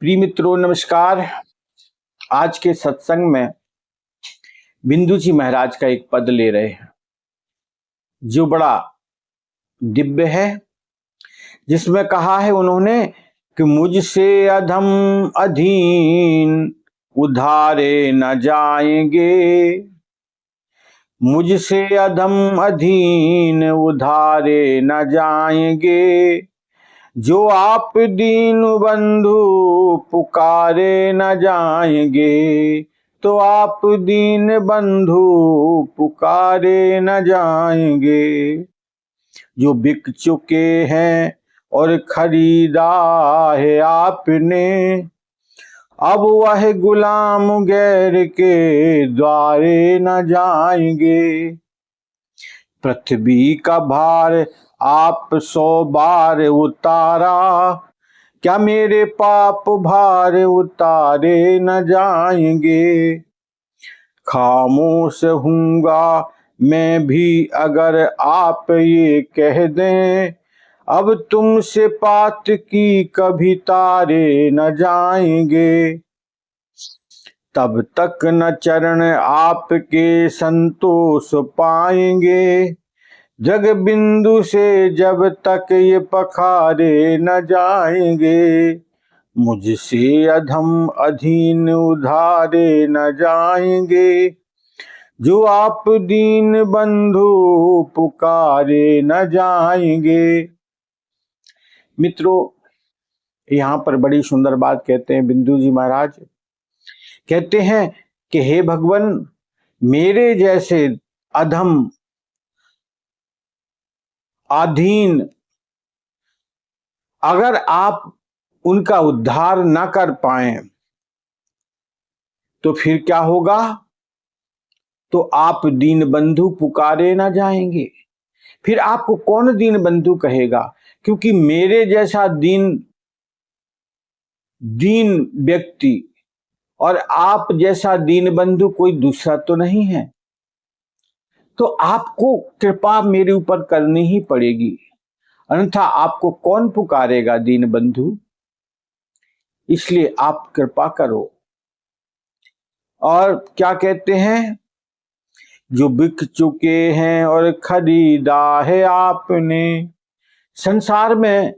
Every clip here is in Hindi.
प्रिय मित्रों नमस्कार। आज के सत्संग में बिंदु जी महाराज का एक पद ले रहे हैं जो बड़ा दिव्य है, जिसमें कहा है उन्होंने कि मुझसे अधम अधीन उधारे न जाएंगे, मुझसे अधम अधीन उधारे न जाएंगे, जो आप दीन बंधु पुकारे न जाएंगे, तो आप दीन बंधु पुकारे न जाएंगे। जो बिक चुके हैं और खरीदा है आपने, अब वह गुलाम गैर के द्वारे न जाएंगे। पृथ्वी का भार आप 100 बार उतारा, क्या मेरे पाप भार उतारे न जाएंगे। खामोश हूँगा मैं भी अगर आप ये कह दें, अब तुमसे पात की कभी तारे न जाएंगे। तब तक न चरण आपके संतोष पाएंगे, जग बिंदु से जब तक ये पखारे न जाएंगे। मुझसे अधम अधीन उधारे न जाएंगे, जो आप दीन बंधु पुकारे न जाएंगे। मित्रों, यहाँ पर बड़ी सुंदर बात कहते हैं बिंदु जी महाराज। कहते हैं कि हे भगवान, मेरे जैसे अधम अधीन अगर आप उनका उद्धार न कर पाए तो फिर क्या होगा? तो आप दीन बंधु पुकारे ना जाएंगे। फिर आपको कौन दीन बंधु कहेगा? क्योंकि मेरे जैसा दीन व्यक्ति और आप जैसा दीन बंधु कोई दूसरा तो नहीं है। तो आपको कृपा मेरे ऊपर करनी ही पड़ेगी, अन्यथा आपको कौन पुकारेगा दीन बंधु। इसलिए आप कृपा करो। और क्या कहते हैं? जो बिक चुके हैं और खरीदा है आपने। संसार में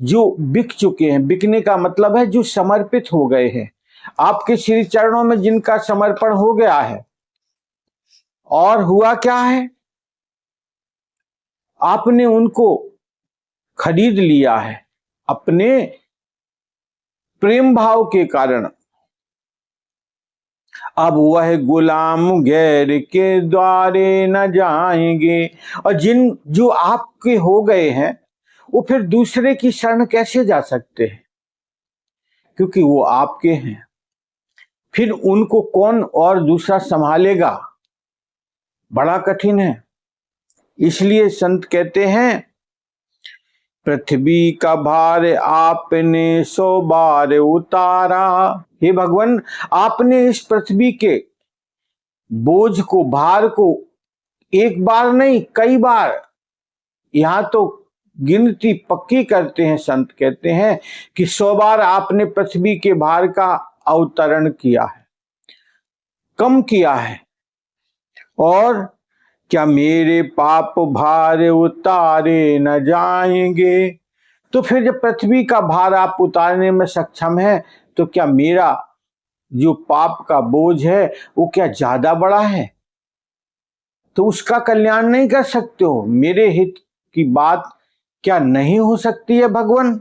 जो बिक चुके हैं, बिकने का मतलब है जो समर्पित हो गए हैं, आपके श्री चरणों में जिनका समर्पण हो गया है। और हुआ क्या है? आपने उनको खरीद लिया है अपने प्रेम भाव के कारण। अब वह गुलाम गैर के द्वारे न जाएंगे। और जो आपके हो गए हैं वो फिर दूसरे की शरण कैसे जा सकते हैं? क्योंकि वो आपके हैं। फिर उनको कौन और दूसरा संभालेगा? बड़ा कठिन है। इसलिए संत कहते हैं, पृथ्वी का भार आपने 100 बार उतारा। हे भगवान, आपने इस पृथ्वी के बोझ को, भार को एक बार नहीं कई बार, यहां तो गिनती पक्की करते हैं संत, कहते हैं कि 100 बार आपने पृथ्वी के भार का अवतरण किया है, कम किया है। और क्या मेरे पाप भार उतारे न जाएंगे? तो फिर जब पृथ्वी का भार आप उतारने में सक्षम है, तो क्या मेरा जो पाप का बोझ है वो क्या ज्यादा बड़ा है? तो उसका कल्याण नहीं कर सकते हो? मेरे हित की बात क्या नहीं हो सकती है भगवान?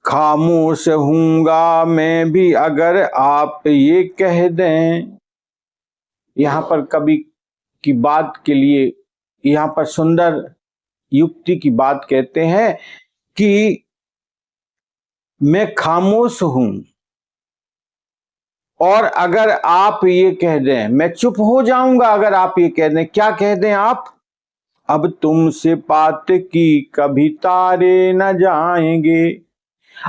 खामोश हूंगा मैं भी अगर आप ये कह दें। यहाँ पर कवि की बात के लिए, यहाँ पर सुंदर युक्ति की बात कहते हैं कि मैं खामोश हूं और अगर आप ये कह दें, मैं चुप हो जाऊंगा अगर आप ये कह दें। क्या कह दें आप? अब तुमसे पात की कभी तारे न जाएंगे।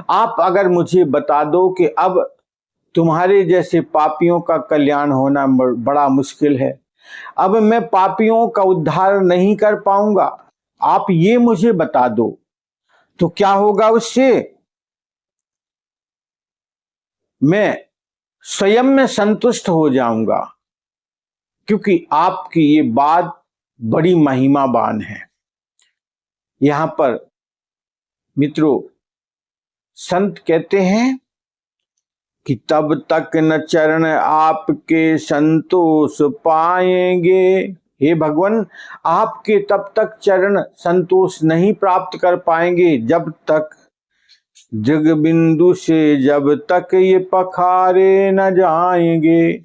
आप अगर मुझे बता दो कि अब तुम्हारे जैसे पापियों का कल्याण होना बड़ा मुश्किल है, अब मैं पापियों का उद्धार नहीं कर पाऊंगा, आप ये मुझे बता दो, तो क्या होगा उससे? मैं स्वयं में संतुष्ट हो जाऊंगा, क्योंकि आपकी ये बात बड़ी महिमावान है। यहां पर मित्रों संत कहते हैं कि तब तक न चरण आपके संतोष पाएंगे। हे भगवान, आपके तब तक चरण संतोष नहीं प्राप्त कर पाएंगे जब तक जग बिंदु से, जब तक ये पखारे न जाएंगे।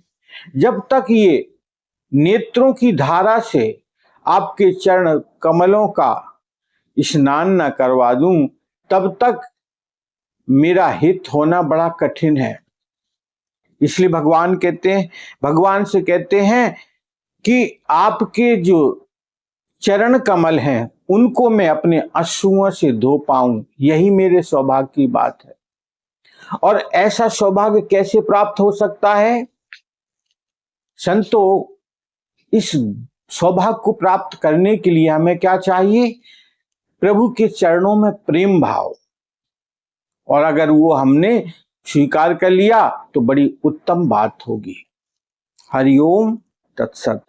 जब तक ये नेत्रों की धारा से आपके चरण कमलों का स्नान न करवा दूं, तब तक मेरा हित होना बड़ा कठिन है। इसलिए भगवान से कहते हैं कि आपके जो चरण कमल हैं उनको मैं अपने अश्रुओं से धो पाऊं, यही मेरे सौभाग्य की बात है। और ऐसा सौभाग्य कैसे प्राप्त हो सकता है? संतों, इस सौभाग्य को प्राप्त करने के लिए हमें क्या चाहिए? प्रभु के चरणों में प्रेम भाव। और अगर वो हमने स्वीकार कर लिया तो बड़ी उत्तम बात होगी। हरिओम तत्सत।